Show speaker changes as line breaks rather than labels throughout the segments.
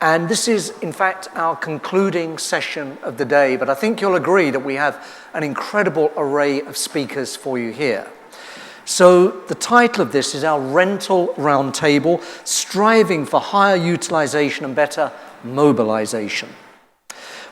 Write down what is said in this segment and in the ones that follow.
And this is, in fact, our concluding session of the day, but I think you'll agree that we have an incredible array of speakers for you here. So the title of this is our Rental Roundtable, Striving for Higher Utilisation and Better Mobilisation.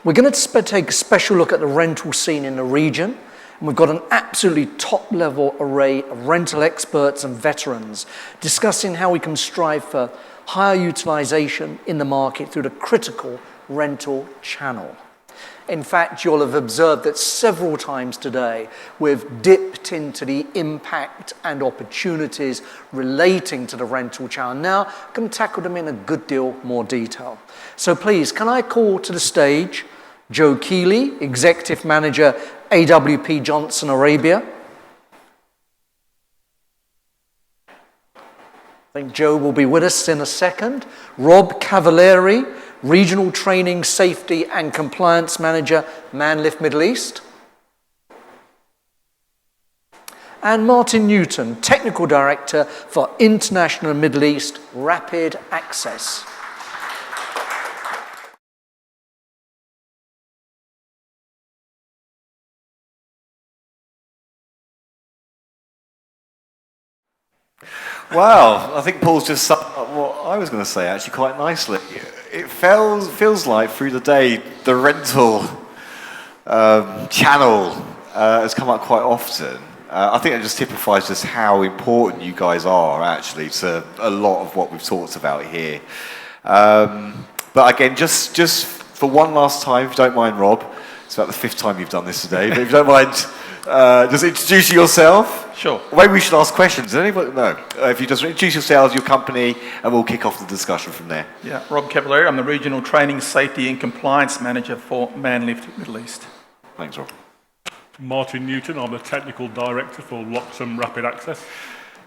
We're going to take a special look at the rental scene in the region, and we've got an absolutely top-level array of rental experts and veterans discussing how we can strive for higher utilisation in the market through the critical rental channel. In fact, you'll have observed that several times today we've dipped into the impact and opportunities relating to the rental channel. Now, I'm going to tackle them in a good deal more detail. So please, can I call to the stage Joe Keeley, Executive Manager, AWP Johnson Arabia. I think Joe will be with us in a second. Rob Cavalieri, Regional Training, Safety and Compliance Manager, Manlift Middle East. And Martin Newton, Technical Director for International Middle East Rapid Access.
Wow, I think Paul's just summed up what I was going to say actually quite nicely. It feels like through the day the rental channel has come up quite often. I think it just typifies just how important you guys are actually to a lot of what we've talked about here. But again, just for one last time, if you don't mind, Rob, it's about the 5th time you've done this today, but if you don't mind, just introducing yourself.
Sure.
Maybe we should ask questions. Does anybody know? If you just introduce yourselves, your company, and we'll kick off the discussion from there.
Yeah, Rob Cavalieri. I'm the Regional Training, Safety and Compliance Manager for Manlift Middle East.
Thanks, Rob.
Martin Newton. I'm the Technical Director for Locks and Rapid Access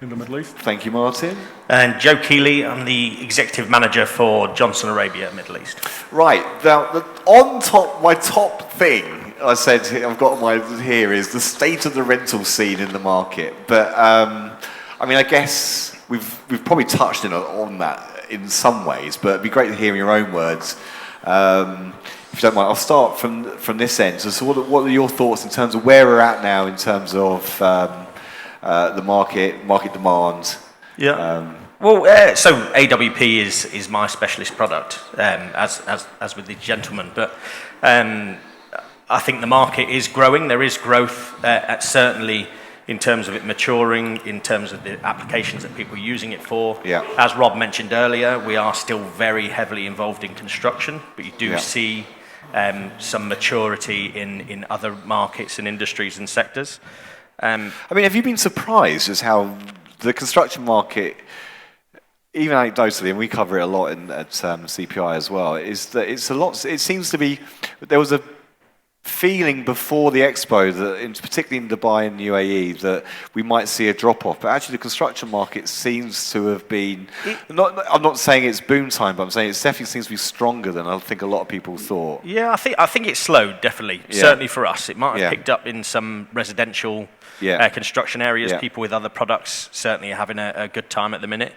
in the Middle East.
Thank you, Martin.
And Joe Keeley. I'm the Executive Manager for Johnson Arabia Middle East.
Right. Now, on top, my top thing I said I've got my here is the state of the rental scene in the market. But I mean, I guess we've probably touched on that in some ways. But it'd be great to hear in your own words. If you don't mind, I'll start from this end. So what are your thoughts in terms of where we're at now in terms of the market demand?
Yeah. So AWP is my specialist product, as with the gentleman. But I think the market is growing. There is growth, certainly in terms of it maturing, in terms of the applications that people are using it for.
Yeah.
As Rob mentioned earlier, we are still very heavily involved in construction, but you do see some maturity in other markets and industries and sectors.
I mean, have you been surprised as how the construction market, even anecdotally, and we cover it a lot at CPI as well, is that it's a lot. It seems to be there was a feeling before the expo that, particularly in Dubai and UAE, that we might see a drop-off. But actually, the construction market seems to have been. I'm not saying it's boom time, but I'm saying it definitely seems to be stronger than I think a lot of people thought.
Yeah, I think it's slowed definitely. Yeah. Certainly for us, it might have picked up in some residential construction areas. Yeah. People with other products certainly are having a good time at the minute.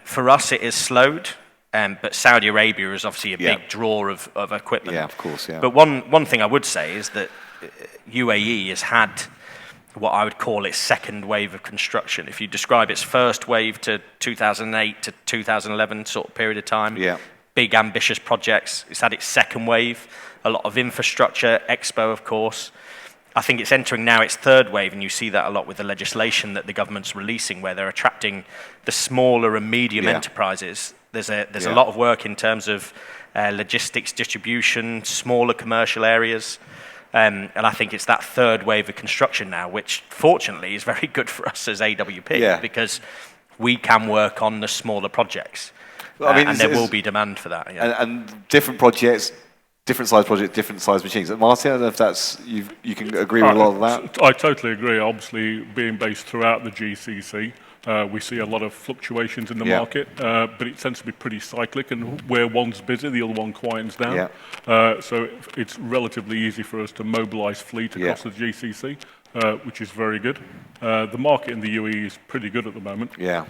For us, it is slowed. But Saudi Arabia is obviously a big draw of equipment.
Yeah, of course, yeah.
But one thing I would say is that UAE has had what I would call its second wave of construction. If you describe its first wave to 2008 to 2011 sort of period of time, big ambitious projects. It's had its second wave, a lot of infrastructure, Expo of course. I think it's entering now its third wave, and you see that a lot with the legislation that the government's releasing, where they're attracting the smaller and medium enterprises. There's a lot of work in terms of logistics, distribution, smaller commercial areas, and I think it's that third wave of construction now, which fortunately is very good for us as AWP because we can work on the smaller projects, and there will be demand for that. Yeah.
And different projects. Different size projects, different size machines. Martin, I don't know if that's you can agree with a lot of that.
I totally agree. Obviously, being based throughout the GCC, we see a lot of fluctuations in the market, but it tends to be pretty cyclic, and where one's busy, the other one quietens down. So it's relatively easy for us to mobilise fleet across the GCC. which is very good. The market in the UAE is pretty good at the moment.
Yeah.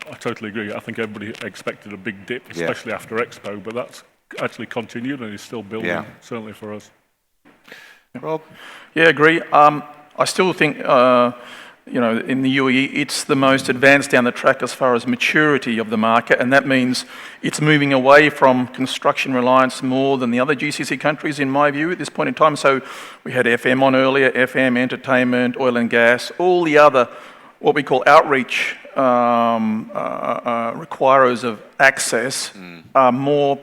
I totally agree. I think everybody expected a big dip, especially after Expo, but that's actually continued and is still building, certainly for us.
Rob?
Yeah, agree. I still think, in the UAE, it's the most advanced down the track as far as maturity of the market, and that means it's moving away from construction reliance more than the other GCC countries, in my view, at this point in time. So we had FM on earlier, FM, entertainment, oil and gas, all the other, what we call outreach requirers of access are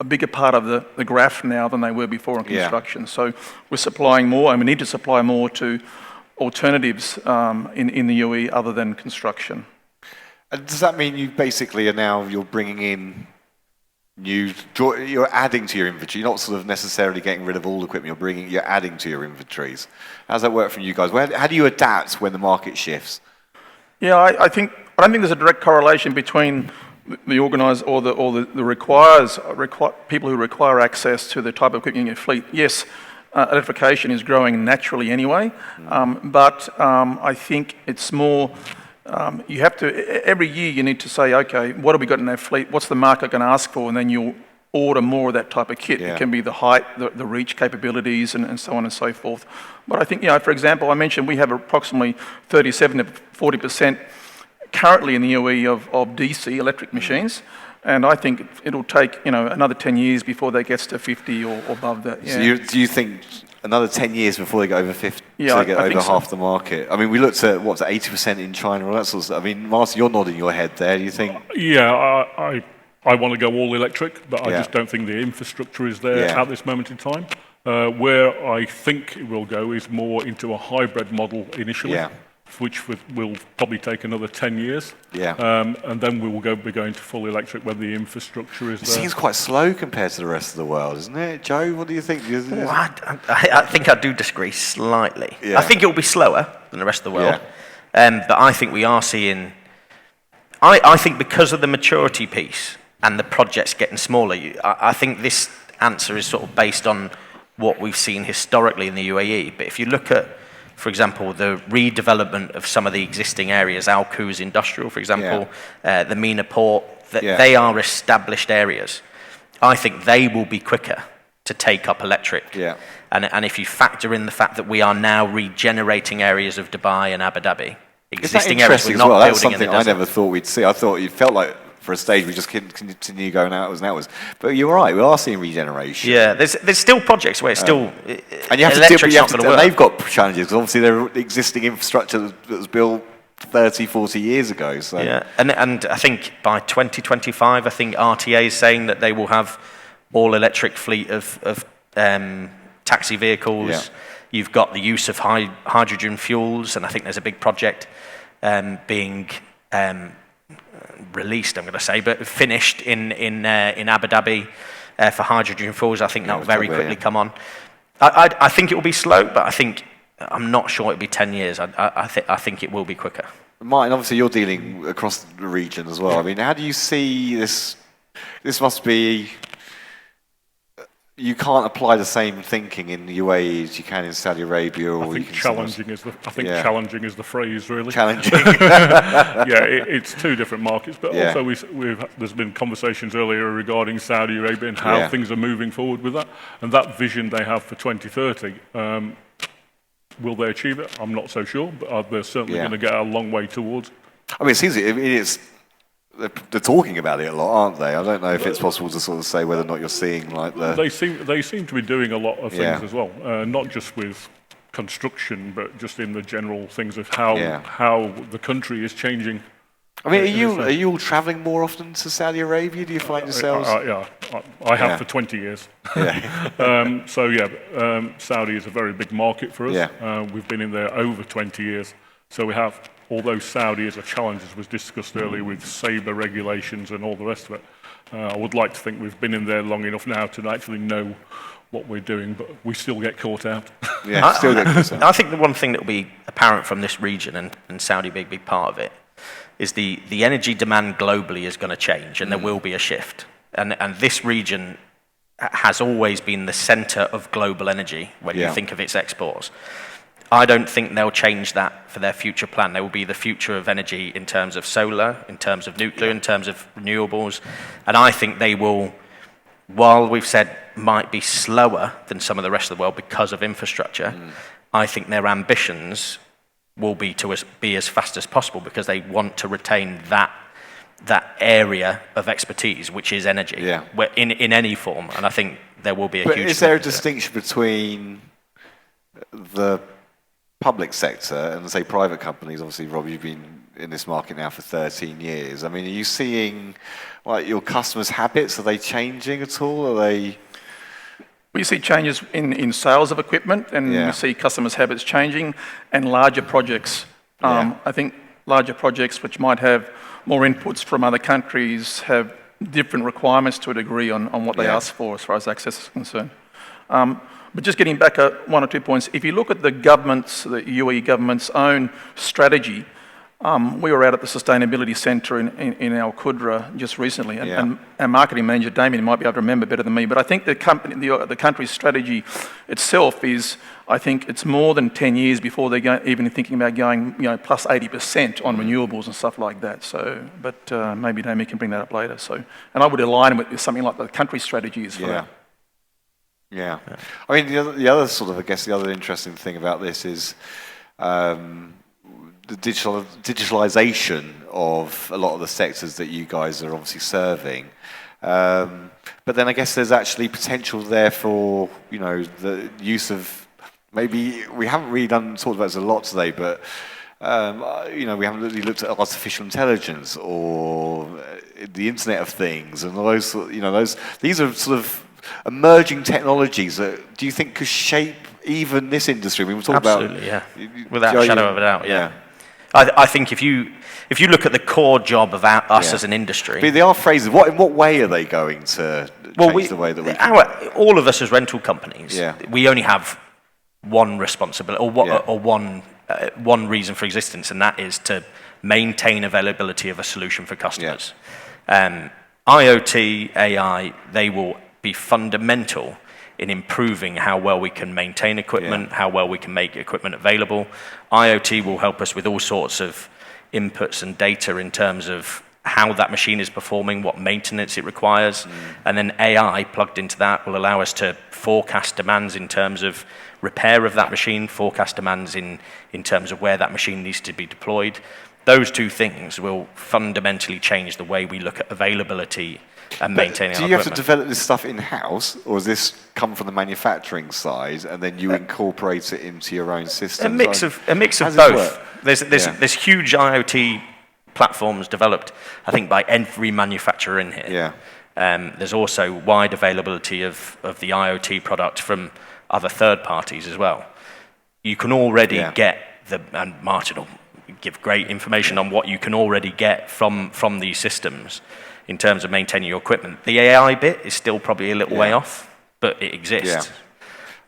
a bigger part of the graph now than they were before in construction. So we're supplying more, and we need to supply more to alternatives in the UAE other than construction.
And does that mean you basically you're bringing in you're adding to your inventory? You're not sort of necessarily getting rid of all the equipment. You're adding to your inventories. How does that work for you guys? How do you adapt when the market shifts?
Yeah, I don't think there's a direct correlation between the organised or the people who require access to the type of equipment in your fleet. Yes, electrification is growing naturally anyway, but I think it's more. You have to every year you need to say, okay, what have we got in our fleet? What's the market going to ask for? And then you'll order more of that type of kit. It can be the height, the reach capabilities, and so on and so forth. But I think, for example, I mentioned we have approximately 37 to 40% currently in the UAE of DC electric machines. And I think it'll take, another 10 years before that gets to 50 or above that. Yeah.
So do you think another 10 years before they get over 50,
yeah,
so they get
I
over
think
half the market? I mean, we looked at, 80% in China, all that sort of stuff. I mean, Martin, you're nodding your head there. Do you think?
Yeah, I want to go all electric, but I just don't think the infrastructure is there at this moment in time. Where I think it will go is more into a hybrid model initially. Which will probably take another 10 years. And then we will be going to full electric when the infrastructure is there.
It seems quite slow compared to the rest of the world, isn't it? Joe, what do you think?
Well, I think I do disagree slightly. I think it will be slower than the rest of the world. But I think we are seeing... I think because of the maturity piece and the projects getting smaller, I think this answer is sort of based on what we've seen historically in the UAE. But if you look at, for example, the redevelopment of some of the existing areas, Al Quoz Industrial, for example, the MENA Port, they are established areas. I think they will be quicker to take up electric. And if you factor in the fact that we are now regenerating areas of Dubai and Abu Dhabi, existing areas we're not building
That's something I never thought we'd see. I thought it felt like for a stage we just continue going outwards and outwards. But you're right, we are seeing regeneration.
Yeah, there's still projects where it's still
and you have
electric's not going to work.
They've got challenges because obviously they're existing infrastructure that was built 30, 40 years ago. So.
Yeah, and I think by 2025, I think RTA is saying that they will have all electric fleet of taxi vehicles. You've got the use of hydrogen fuels, and I think there's a big project being released, I'm going to say, but finished in Abu Dhabi for hydrogen fuels. I think that will very quickly come on. I think it will be slow, but I'm not sure it'll be 10 years. I think it will be quicker.
Martin, obviously you're dealing across the region as well. I mean, how do you see this? This must be... You can't apply the same thinking in the UAE as you can in Saudi Arabia. Or
I think challenging is the phrase, really.
Challenging.
It's two different markets, but also there's been conversations earlier regarding Saudi Arabia and how things are moving forward with that, and that vision they have for 2030. Will they achieve it? I'm not so sure, but they're certainly going to get a long way towards.
I mean, it seems it's. They're talking about it a lot, aren't they? I don't know if it's possible to sort of say whether or not you're seeing like the...
They seem to be doing a lot of things as well, not just with construction, but just in the general things of how the country is changing.
I mean, are you all travelling more often to Saudi Arabia? Do you find yourselves...
I have for 20 years. Saudi is a very big market for us. We've been in there over 20 years, so we have... Although Saudi is a challenge, as was discussed earlier with SABR regulations and all the rest of it, I would like to think we've been in there long enough now to actually know what we're doing, but we still get caught out.
I think the one thing that will be apparent from this region, and Saudi being a big part of it, is the energy demand globally is going to change, and there will be a shift. And this region has always been the centre of global energy when you think of its exports. I don't think they'll change that for their future plan. They will be the future of energy in terms of solar, in terms of nuclear, in terms of renewables. And I think they will, while we've said might be slower than some of the rest of the world because of infrastructure, I think their ambitions will be to be as fast as possible because they want to retain that area of expertise, which is energy, in any form. And I think there will be a huge...
But is there a distinction between the public sector and, say, private companies? Obviously, Rob, you've been in this market now for 13 years. I mean, are you seeing, like, your customers' habits? Are they changing at all? Are they...
We see changes in sales of equipment, and we see customers' habits changing, and larger projects. I think larger projects which might have more inputs from other countries have different requirements to a degree on what they ask for as far as access is concerned. But just getting back 1 or 2 points, if you look at the UAE government's own strategy, we were out at the Sustainability Centre in Al Qudra just recently, and our marketing manager, Damien, might be able to remember better than me, but I think the country's strategy itself is, I think it's more than 10 years before they're even thinking about going, plus 80% on renewables and stuff like that. So, but maybe Damien can bring that up later. So, and I would align with something like the country strategy is for that.
Yeah. I mean, the other sort of, I guess, the other interesting thing about this is the digitalization of a lot of the sectors that you guys are obviously serving. But then I guess there's actually potential there for, the use of, maybe, we haven't really talked about this a lot today, but, we haven't really looked at artificial intelligence or the Internet of Things and those, these are sort of emerging technologies that do you think could shape even this industry? We were talking
Absolutely, without a shadow of a doubt, I think if you look at the core job of us as an industry...
But they are phrases. In what way are they going to change the way that we...
all of us as rental companies, we only have one responsibility, or one reason for existence, and that is to maintain availability of a solution for customers. IoT, AI, they will be fundamental in improving how well we can maintain equipment, how well we can make equipment available. IoT will help us with all sorts of inputs and data in terms of how that machine is performing, what maintenance it requires. And then AI plugged into that will allow us to forecast demands in terms of repair of that machine, forecast demands in terms of where that machine needs to be deployed. Those two things will fundamentally change the way we look at availability and maintaining our equipment.
Do you have to develop this stuff in-house, or does this come from the manufacturing side, and then you incorporate it into your own system?
A mix of both. There's huge IoT platforms developed, I think, by every manufacturer in here. There's also wide availability of the IoT product from other third parties as well. You can already get and Martin will give great information on what you can already get from these systems in terms of maintaining your equipment. The AI bit is still probably a little way off, but it exists.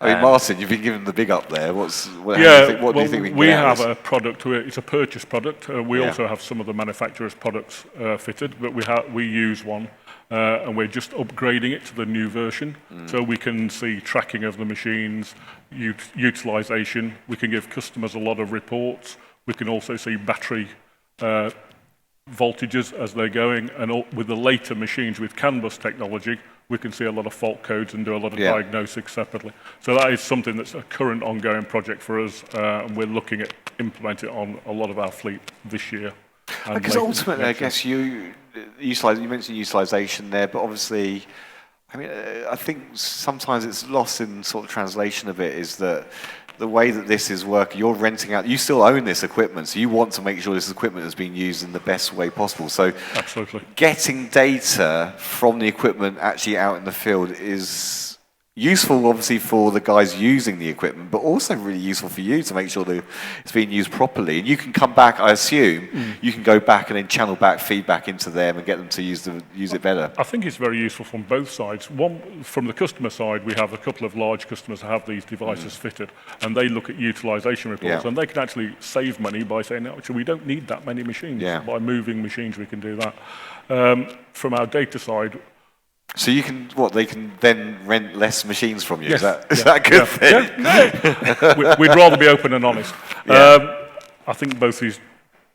I mean, Martin, you've been given the big up there. What do you think we can
We
get out
have
of
a product, it's a purchase product. We also have some of the manufacturers' products fitted, but we use one, and we're just upgrading it to the new version, so we can see tracking of the machines, utilisation. We can give customers a lot of reports. We can also see battery voltages as they're going, and with the later machines with CAN bus technology, we can see a lot of fault codes and do a lot of diagnosis separately. So that is something that's a current ongoing project for us, and we're looking at implementing it on a lot of our fleet this year.
Because ultimately, I guess you mentioned utilisation there, but obviously, I mean, I think sometimes it's lost in sort of translation a bit, is that the way that this is working, you're renting out, you still own this equipment, so you want to make sure this equipment is being used in the best way possible. So
absolutely,
getting data from the equipment actually out in the field is useful, obviously, for the guys using the equipment, but also really useful for you to make sure that it's being used properly. And you can come back, I assume, you can go back and then channel back feedback into them and get them to use it better.
I think it's very useful from both sides. One, from the customer side, we have a couple of large customers who have these devices fitted, and they look at utilisation reports, and they can actually save money by saying, actually, we don't need that many machines. By moving machines, we can do that. From our data side,
So you can, they can then rent less machines from you?
Yes.
Is that a good thing?
Yeah. We'd rather be open and honest.
Yeah.
I think both these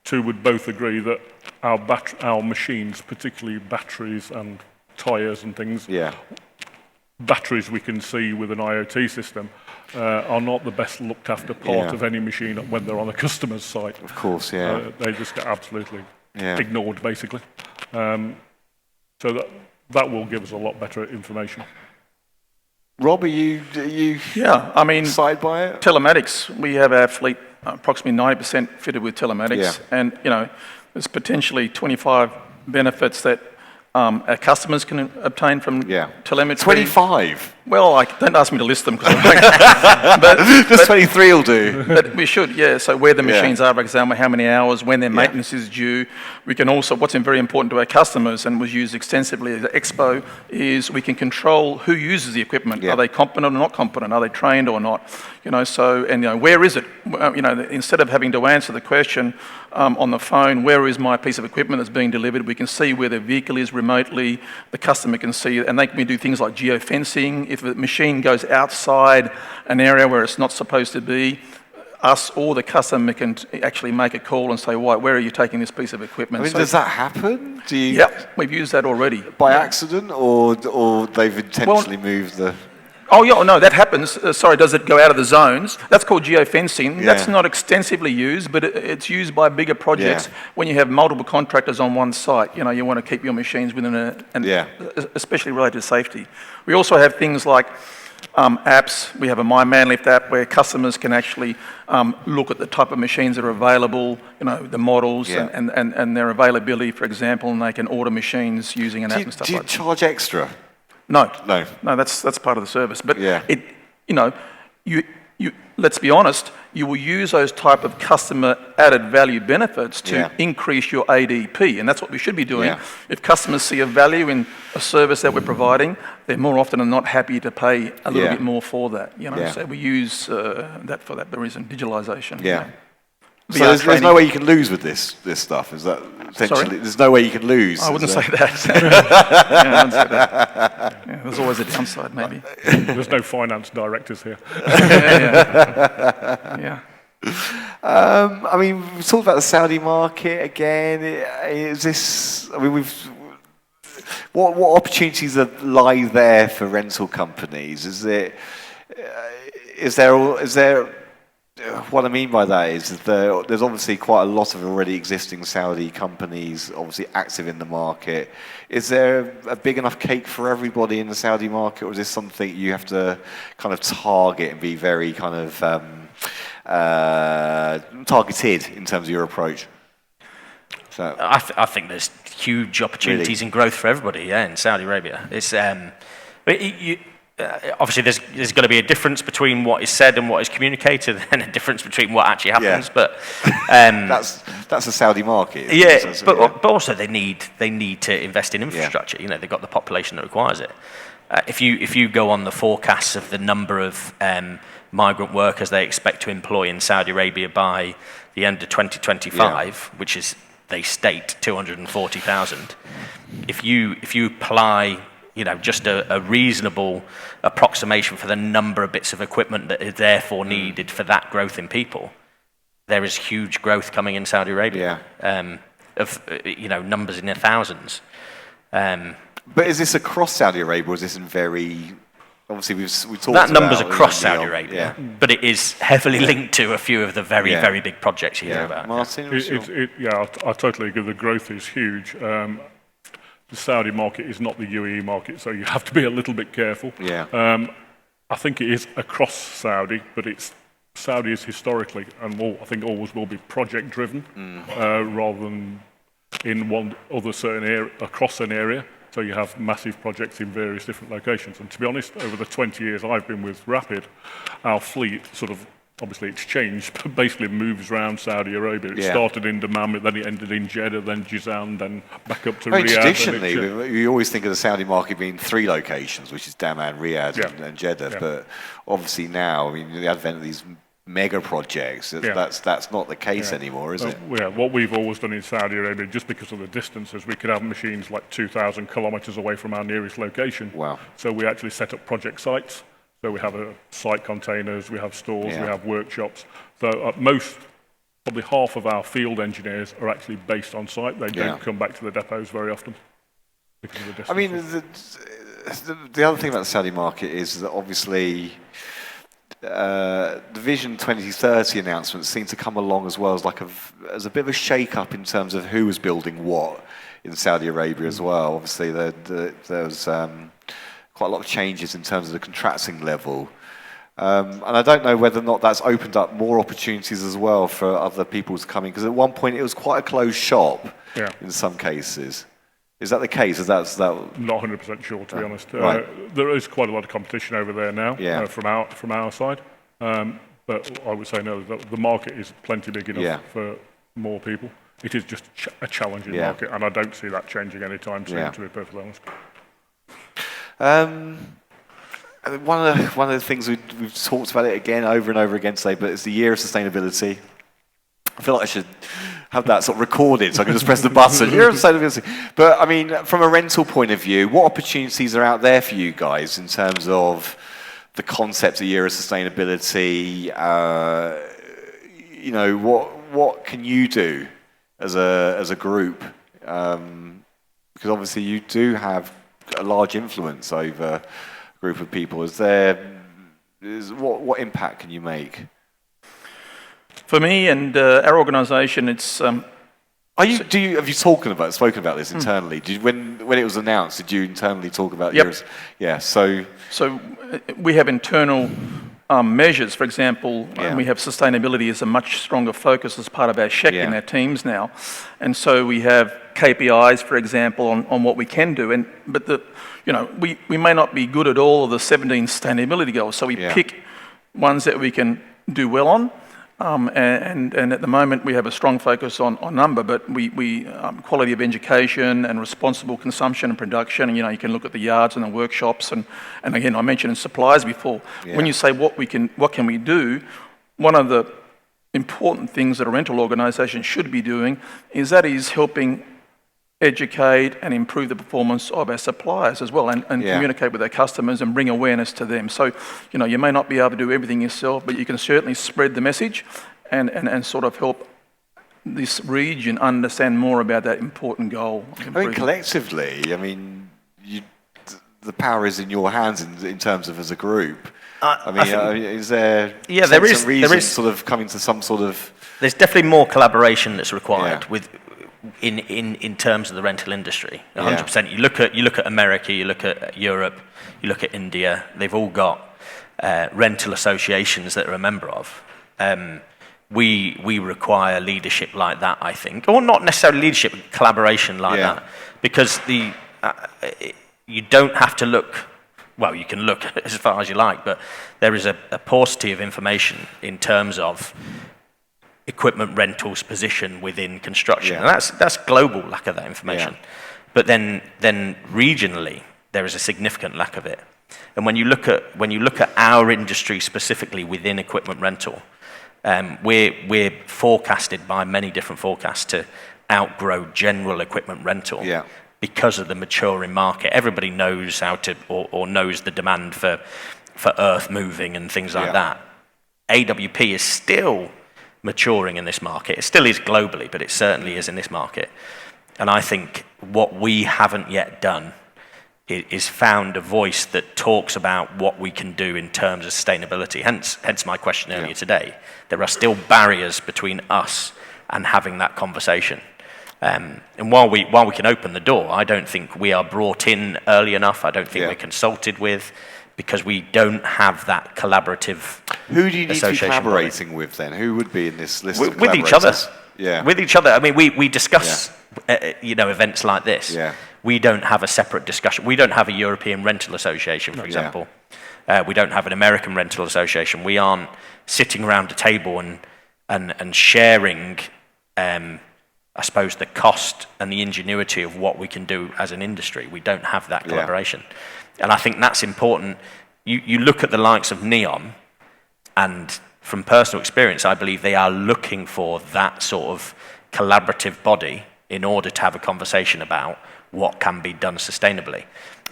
two would both agree that our machines, particularly batteries and tyres and things, batteries we can see with an IoT system, are not the best looked after part of any machine when they're on a customer's site.
Of course, yeah.
They just get absolutely ignored, basically. So that will give us a lot better information.
Rob, are you
I mean,
excited by it?
Telematics, we have our fleet approximately 90% fitted with telematics, and there's potentially 25 benefits that our customers can obtain from telemetry.
25?
Well, don't ask me to list them,
Just 23 will do.
But we should, so where the machines are, for example, how many hours, when their maintenance is due. We can also, what's very important to our customers and was used extensively at Expo, is we can control who uses the equipment. Are they competent or not competent? Are they trained or not? Where is it? Instead of having to answer the question on the phone, where is my piece of equipment that's being delivered, we can see where the vehicle is remotely, the customer can see, and they can do things like geofencing. If a machine goes outside an area where it's not supposed to be, us or the customer can actually make a call and say, where are you taking this piece of equipment?
I mean, does that happen?
We've used that already.
By accident, or they've intentionally moved the...
Oh, no, that happens. Does it go out of the zones? That's called geofencing. That's not extensively used, but it's used by bigger projects when you have multiple contractors on one site. You want to keep your machines within especially related to safety. We also have things like apps. We have a My Manlift app where customers can actually look at the type of machines that are available, the models and their availability, for example, and they can order machines using an app and stuff like that.
Do you charge extra?
No, that's part of the service. But let's be honest, you will use those type of customer added value benefits to increase your ADP, and that's what we should be doing. Yeah. If customers see a value in a service that we're providing, they're more often than not happy to pay a little bit more for that. So we use that for that reason, digitalisation.
Yeah. So there's no way you can lose with this stuff, is that essentially?
Sorry?
There's no way you can lose.
I wouldn't say that. I wouldn't say that. There's always a downside, maybe.
There's no finance directors here.
I mean, we've talked about the Saudi market again. Is this? I mean, what opportunities lie there for rental companies? Is there? What I mean by that is there's obviously quite a lot of already existing Saudi companies obviously active in the market. Is there a big enough cake for everybody in the Saudi market, or is this something you have to kind of target and be very kind of targeted in terms of your approach? So,
I think there's huge opportunities in growth for everybody, in Saudi Arabia. It's obviously, there's going to be a difference between what is said and what is communicated, and a difference between what actually happens. Yeah. But
that's a Saudi market.
But also they need to invest in infrastructure. Yeah. They've got the population that requires it. If you go on the forecasts of the number of migrant workers they expect to employ in Saudi Arabia by the end of 2025, which is, they state, 240,000. If you apply just a reasonable approximation for the number of bits of equipment that is therefore needed for that growth in people, there is huge growth coming in Saudi Arabia, of numbers in the thousands.
But is this across Saudi Arabia, or is this in very... Obviously, we talked about...
That number's across Saudi Arabia, but it is heavily linked to a few of the very, very big projects you hear about.
Martin?
I totally agree. The growth is huge. The Saudi market is not the UAE market, so you have to be a little bit careful.
Yeah.
I think it is across Saudi, but Saudi is historically, and I think always will be, project-driven, rather than in one other certain area, across an area. So you have massive projects in various different locations. And to be honest, over the 20 years I've been with Rapid, our fleet sort of, obviously it's changed, but basically moves around Saudi Arabia. It started in Dammam, then it ended in Jeddah, then Jizan, then back up to Riyadh.
Traditionally, you always think of the Saudi market being 3 locations, which is Dammam, Riyadh and Jeddah. Yeah. But obviously now, I mean, the advent of these mega projects. That's not the case anymore, is it?
Yeah, what we've always done in Saudi Arabia, just because of the distances, we could have machines like 2,000 kilometers away from our nearest location.
Wow.
So we actually set up project sites. So we have site containers, we have stores, we have workshops. So at most, probably half of our field engineers are actually based on site. They don't come back to the depots very often because of the distance.
I mean, the other thing about the Saudi market is that obviously the Vision 2030 announcements seem to come along as well as a bit of a shake-up in terms of who was building what in Saudi Arabia as well. Obviously, there's quite a lot of changes in terms of the contracting level. And I don't know whether or not that's opened up more opportunities as well for other people to come in, because at one point it was quite a closed shop in some cases. Is that the case? Not
100% sure, to be honest.
Right.
There is quite a lot of competition over there now from our side. But I would say no, the market is plenty big enough for more people. It is just a challenging market, and I don't see that changing anytime soon, to be perfectly honest.
One of the things we've talked about it again over and over again today, but it's the year of sustainability. I feel like I should have that sort of recorded so I can just press the button. Year of sustainability. But I mean, from a rental point of view, what opportunities are out there for you guys in terms of the concept of year of sustainability? What can you do as a group? Because obviously you do have a large influence over a group of people. What impact can you make?
For me and our organisation, it's.
Have you spoken about this internally? When it was announced, did you internally talk about yours? Yeah. So
we have internal measures, for example, and we have sustainability as a much stronger focus as part of our SHEC in our teams now, and so we have KPIs, for example, on what we can do. But we may not be good at all of the 17 sustainability goals, so we pick ones that we can do well on. And at the moment we have a strong focus on number, but we quality of education and responsible consumption and production. And, you can look at the yards and the workshops, and again I mentioned suppliers before. When you say what can we do, one of the important things that a rental organisation should be doing is helping educate and improve the performance of our suppliers as well, and communicate with our customers and bring awareness to them. So, you may not be able to do everything yourself, but you can certainly spread the message and sort of help this region understand more about that important goal.
I mean, collectively, the power is in your hands in terms of as a group. Is there some reason sort of coming to some sort of...
There's definitely more collaboration that's required in terms of the rental industry. 100%. You look at America, you look at Europe, you look at India. They've all got rental associations that are a member of. We require leadership like that, I think, or not necessarily leadership, but collaboration like that, because you don't have to look. Well, you can look as far as you like, but there is a paucity of information in terms of equipment rentals position within construction, and that's global lack of that information. But then regionally, there is a significant lack of it. And when you look at our industry specifically within equipment rental, we're forecasted by many different forecasts to outgrow general equipment rental because of the maturing market. Everybody knows how to or knows the demand for earth moving and things like that. AWP is still maturing in this market. It still is globally, but it certainly is in this market. And I think what we haven't yet done is found a voice that talks about what we can do in terms of sustainability. Hence my question earlier today. There are still barriers between us and having that conversation. And while we can open the door, I don't think we are brought in early enough. I don't think we're consulted with, because we don't have that collaborative.
Who do you need to be collaborating with then? Who would be in this list of
with each other?
Yeah.
With each other. I mean, we discuss events like this.
Yeah.
We don't have a separate discussion. We don't have a European Rental Association, for example. We don't have an American Rental Association. We aren't sitting around a table and sharing, I suppose, the cost and the ingenuity of what we can do as an industry. We don't have that collaboration. And I think that's important. You look at the likes of Neon, and from personal experience, I believe they are looking for that sort of collaborative body in order to have a conversation about what can be done sustainably.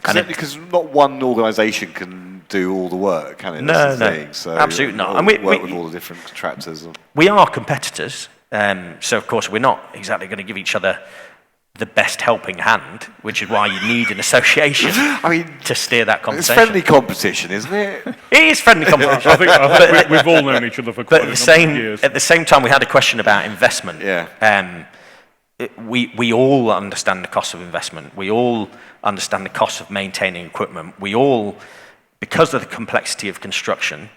Because not one organisation can do all the work, can it?
No,
That's the
no,
thing. So
absolutely not.
And we work with all the different contractors.
We are competitors, so of course we're not exactly going to give each other the best helping hand, which is why you need an association to steer that conversation.
It's friendly competition, isn't it?
It is friendly competition.
I think we've all known each other for quite a number of years.
At the same time, we had a question about investment.
Yeah.
We all understand the cost of investment. We all understand the cost of maintaining equipment. We all, because of the complexity of construction,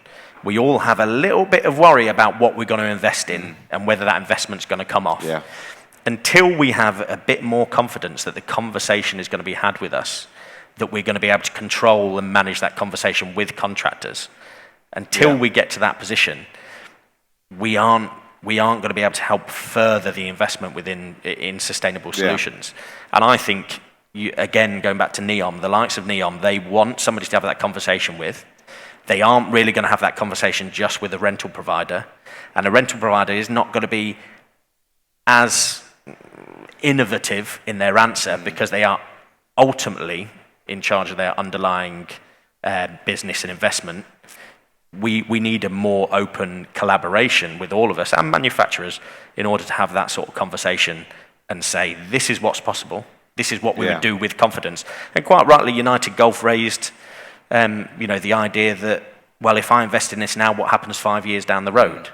we all have a little bit of worry about what we're going to invest in and whether that investment's going to come off.
Yeah.
Until we have a bit more confidence that the conversation is going to be had with us, that we're going to be able to control and manage that conversation with contractors, until we get to that position, we aren't going to be able to help further the investment in sustainable solutions. And I think, again, going back to NEOM, the likes of NEOM, they want somebody to have that conversation with. They aren't really going to have that conversation just with a rental provider. And a rental provider is not going to be as innovative in their answer because they are ultimately in charge of their underlying business and investment. We need a more open collaboration with all of us and manufacturers in order to have that sort of conversation and say, this is what's possible, this is what we would do with confidence. And quite rightly, United Golf raised the idea that, well, if I invest in this now, what happens 5 years down the road?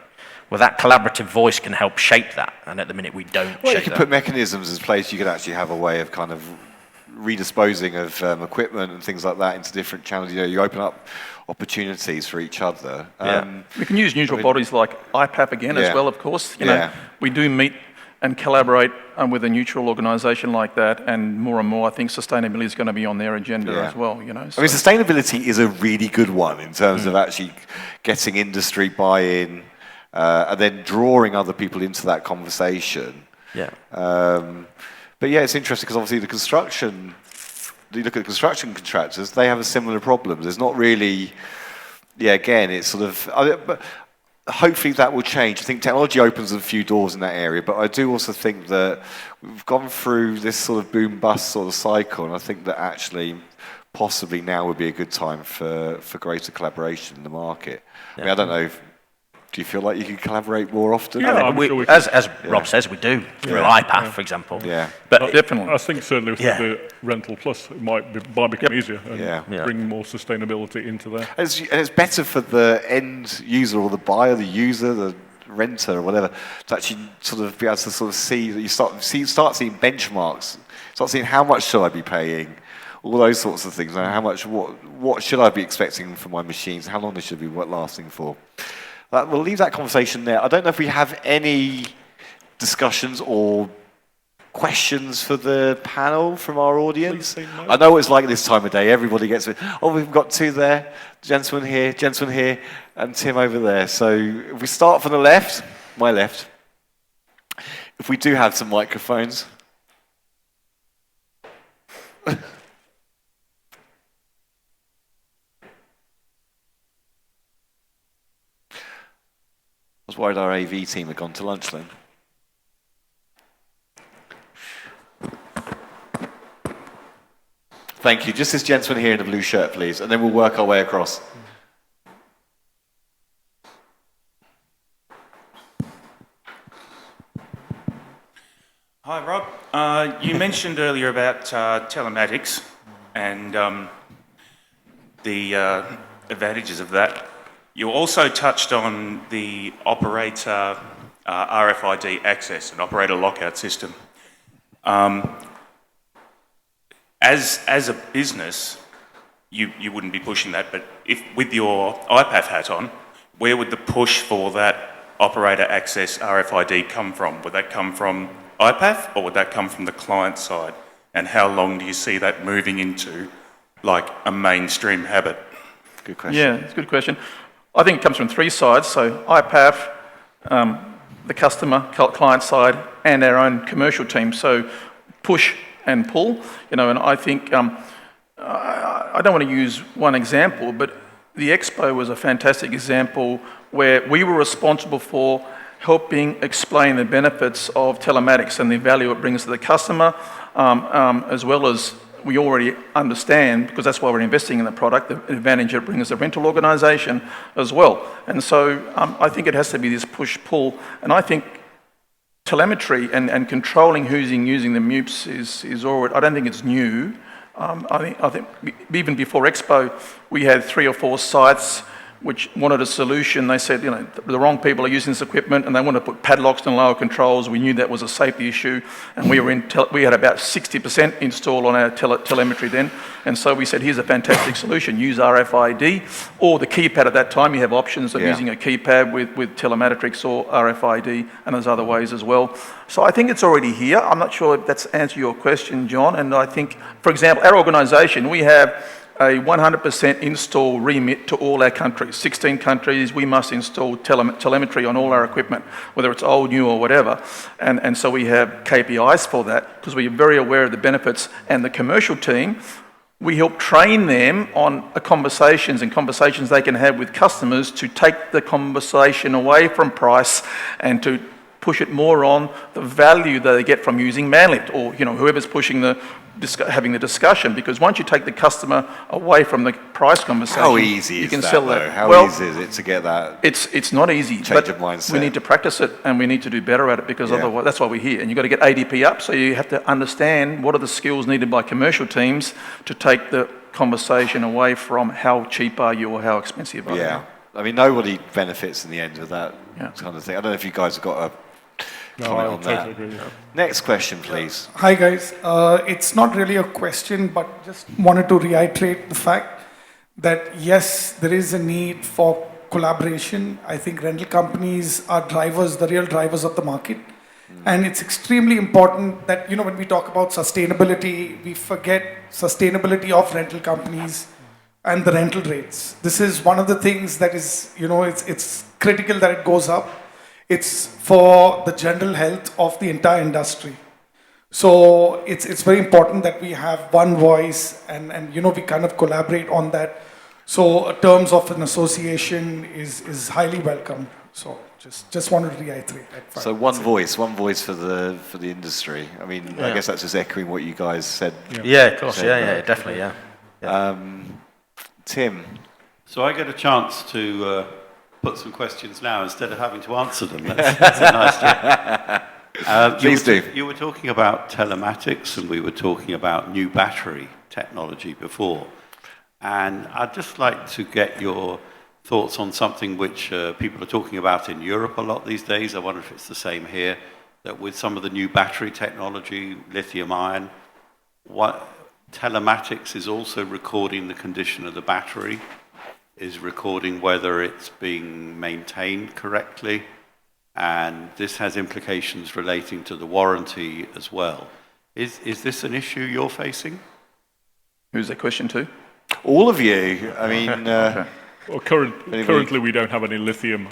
Well, that collaborative voice can help shape that, and at the minute we don't shape that.
You can put mechanisms in place. You can actually have a way of kind of redisposing of equipment and things like that into different channels. You open up opportunities for each other.
We can use neutral bodies like IPAP again as well, of course. We do meet and collaborate with a neutral organisation like that, and more I think sustainability is going to be on their agenda as well. So.
Sustainability is a really good one in terms of actually getting industry buy-in. And then drawing other people into that conversation.
Yeah.
But it's interesting because obviously you look at the construction contractors, they have a similar problem. There's not really, again, it's sort of, but hopefully that will change. I think technology opens a few doors in that area, but I do also think that we've gone through this sort of boom-bust sort of cycle, and I think that actually possibly now would be a good time for greater collaboration in the market. I don't know do you feel like you can collaborate more often?
Yeah,
as Rob says, we do through IPAF, for example.
Yeah,
but
definitely.
I think certainly with the Rental Plus, it might become easier and bring more sustainability into there.
And it's better for the end user or the buyer, the user, the renter or whatever, to actually sort of be able to sort of see that you start seeing benchmarks, start seeing how much should I be paying, all those sorts of things. How much, what should I be expecting from my machines? How long they should be lasting for? We'll leave that conversation there. I don't know if we have any discussions or questions for the panel from our audience. No. I know it's like this time of day. Everybody gets it. Oh, we've got two there, gentleman here, and Tim over there. So if we start from the left, my left, if we do have some microphones. I was worried our AV team had gone to lunch then. Thank you. Just this gentleman here in the blue shirt, please, and then we'll work our way across.
Hi, Rob. You mentioned earlier about telematics and the advantages of that. You also touched on the operator RFID access and operator lockout system. As a business, you wouldn't be pushing that, but if with your IPAF hat on, where would the push for that operator access RFID come from? Would that come from IPAF or would that come from the client side? And how long do you see that moving into like a mainstream habit?
Good question.
Yeah, it's a good question. I think it comes from three sides. So IPAF, the customer, client side, and our own commercial team. So push and pull, and I think, I don't want to use one example, but the Expo was a fantastic example where we were responsible for helping explain the benefits of telematics and the value it brings to the customer, as well as we already understand, because that's why we're investing in the product, the advantage it brings the rental organisation as well. And so I think it has to be this push-pull, and I think telemetry and controlling who's using the MUPs is already, I don't think it's new. I think even before Expo, we had 3 or 4 sites which wanted a solution. They said, the wrong people are using this equipment and they want to put padlocks and lower controls. We knew that was a safety issue, and we had about 60% installed on our telemetry then. And so we said, here's a fantastic solution. Use RFID or the keypad at that time. You have options of using a keypad with telematics or RFID, and there's other ways as well. So I think it's already here. I'm not sure if that's answered your question, John. And I think, for example, our organisation, we have a 100% install remit to all our countries. 16 countries, we must install telemetry on all our equipment, whether it's old, new or whatever. And so we have KPIs for that because we're very aware of the benefits. And the commercial team, we help train them on conversations they can have with customers to take the conversation away from price and to push it more on the value that they get from using Manlift, or whoever's pushing having the discussion. Because once you take the customer away from the price conversation,
how easy
you can
is that,
sell
though?
that.
How easy is it to get that?
It's not easy,
change of mindset.
We need to practice it and we need to do better at it, because otherwise, that's why we're here. And you've got to get ADP up, so you have to understand what are the skills needed by commercial teams to take the conversation away from how cheap are you or how expensive are you.
Yeah, I mean, nobody benefits in the end of that kind of thing. I don't know if you guys have got a comment on that.
Totally agree.
Next question, please.
Hi guys, it's not really a question, but just wanted to reiterate the fact that yes, there is a need for collaboration. I think rental companies are drivers, the real drivers of the market. And it's extremely important that, when we talk about sustainability, we forget sustainability of rental companies and the rental rates. This is one of the things that is, it's critical that it goes up. It's for the general health of the entire industry. So it's very important that we have one voice and we kind of collaborate on that. So terms of an association is highly welcome. So just wanted to reiterate that fact.
So one voice for the industry. I mean, I guess that's just echoing what you guys said.
Yeah, of course. Yeah, definitely. Yeah.
Tim.
So I get a chance to put some questions now instead of having to answer them. That's a nice job.
Please do.
You were talking about telematics and we were talking about new battery technology before. And I'd just like to get your thoughts on something which people are talking about in Europe a lot these days. I wonder if it's the same here, that with some of the new battery technology, lithium-ion, telematics is also recording the condition of the battery, is recording whether it's being maintained correctly, and this has implications relating to the warranty as well. Is this an issue you're facing?
Who's that question to?
All of you. I mean,
Okay.
Well, currently we don't have any lithium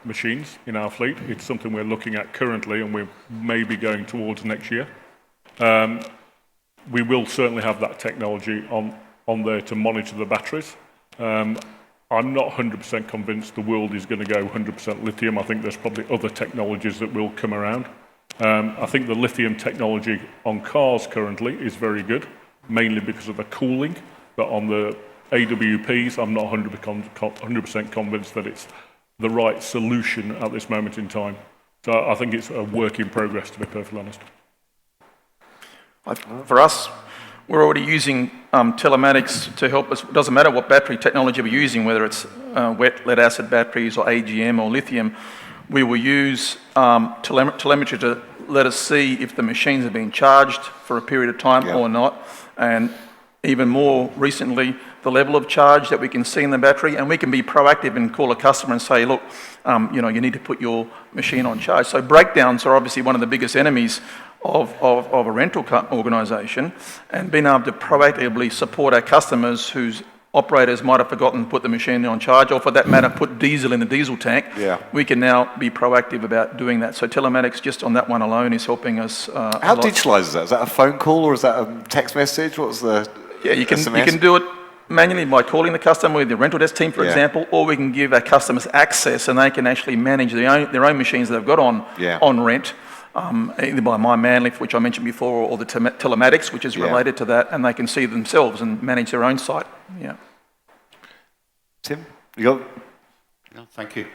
machines in our fleet. It's something we're looking at currently, and we're maybe going towards next year. We will certainly have that technology on there to monitor the batteries. I'm not 100% convinced the world is going to go 100% lithium. I think there's probably other technologies that will come around. I think the lithium technology on cars currently is very good, mainly because of the cooling, but on the AWPs, I'm not 100% convinced that it's the right solution at this moment in time. So I think it's a work in progress, to be perfectly honest.
For us, we're already using telematics to help us. It doesn't matter what battery technology we're using, whether it's wet lead-acid batteries or AGM or lithium. We will use telemetry to let us see if the machines are being charged for a period of time or not. And even more recently, the level of charge that we can see in the battery, and we can be proactive and call a customer and say, look, you need to put your machine on charge. So breakdowns are obviously one of the biggest enemies of a rental organisation, and being able to proactively support our customers whose operators might have forgotten to put the machine on charge, or for that matter, put diesel in the diesel tank. We can now be proactive about doing that. So telematics, just on that one alone, is helping us
How digitalised is that? Is that a phone call or is that a text message? What's the
you can
SMS?
do it manually by calling the customer with the rental desk team, for example, or we can give our customers access and they can actually manage their own machines that they've got on rent, either by My Manlift, which I mentioned before, or the telematics, which is related to that, and they can see themselves and manage their own site. Yeah.
Tim, you got?
No, thank you.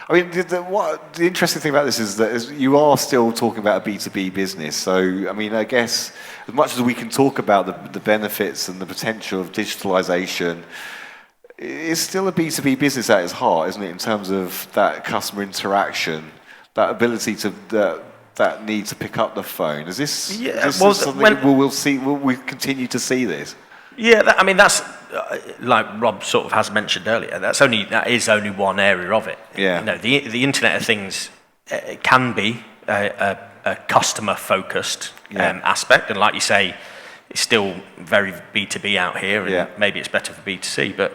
I mean, the interesting thing about this is that you are still talking about a B2B business. So, I mean, I guess as much as we can talk about the benefits and the potential of digitalisation, it's still a B2B business at its heart, isn't it, in terms of that customer interaction, that ability to, that need to pick up the phone. Is this, something will we continue to see this?
Yeah, that's like Rob sort of has mentioned earlier. That is only one area of it.
Yeah.
You know, the Internet of Things can be a customer-focused aspect, and like you say, it's still very B2B out here, and maybe it's better for B2C. But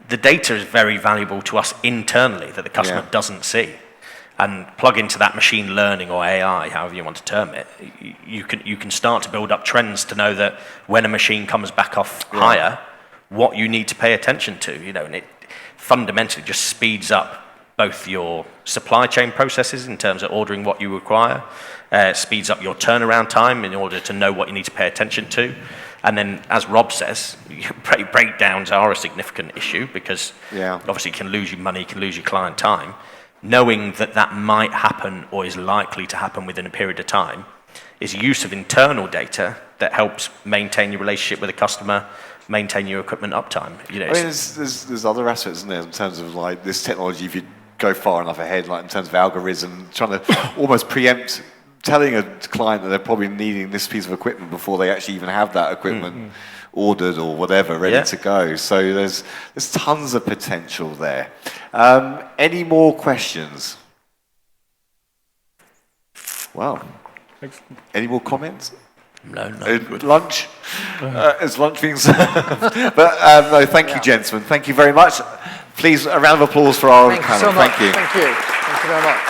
the data is very valuable to us internally that the customer doesn't see. And plug into that machine learning or AI, however you want to term it, you can start to build up trends to know that when a machine comes back off hire, what you need to pay attention to, you know, and it fundamentally just speeds up both your supply chain processes in terms of ordering what you require, speeds up your turnaround time in order to know what you need to pay attention to. And then, as Rob says, breakdowns are a significant issue because obviously you can lose your money, you can lose your client time. Knowing that might happen or is likely to happen within a period of time is use of internal data that helps maintain your relationship with the customer, maintain your equipment uptime. You know,
I mean, there's other aspects, isn't there, in terms of like this technology, if you go far enough ahead, like in terms of algorithm, trying to almost preempt telling a client that they're probably needing this piece of equipment before they actually even have that equipment ordered or whatever, ready to go. So there's tons of potential there. Any more questions? Wow. Any more comments?
No.
Lunch? Is lunch being served? But no, thank you, gentlemen. Thank you very much. Please, a round of applause for our panel.
So much.
Thank you.
Thank you. Thank you very much.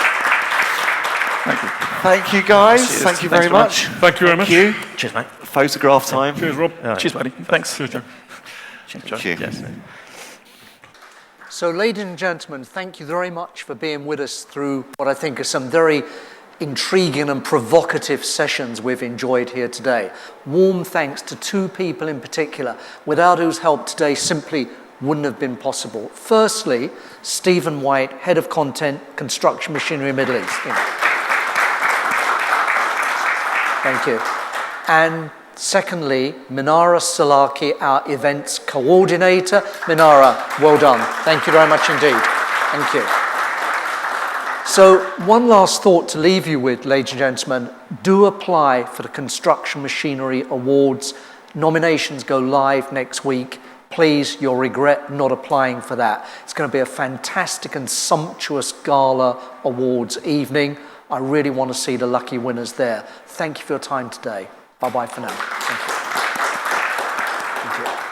Thank you.
Thank you, guys.
Cheers.
Thank you very much.
Thank you very much.
Thank you.
Cheers, mate.
Photograph time.
Cheers, Rob.
Cheers, buddy. Thanks.
Cheers, Joe.
Thank you.
Yes.
So, ladies and gentlemen, thank you very much for being with us through what I think are some very intriguing and provocative sessions we've enjoyed here today. Warm thanks to two people in particular, without whose help today simply wouldn't have been possible. Firstly, Stephen White, Head of Content, Construction Machinery Middle East. Thank you. And secondly, Minara Salaki, our events coordinator. Minara, well done. Thank you very much indeed. Thank you. So one last thought to leave you with, ladies and gentlemen. Do apply for the Construction Machinery Awards. Nominations go live next week. Please, you'll regret not applying for that. It's going to be a fantastic and sumptuous gala awards evening. I really want to see the lucky winners there. Thank you for your time today. Bye-bye for now. Thank you. Thank you.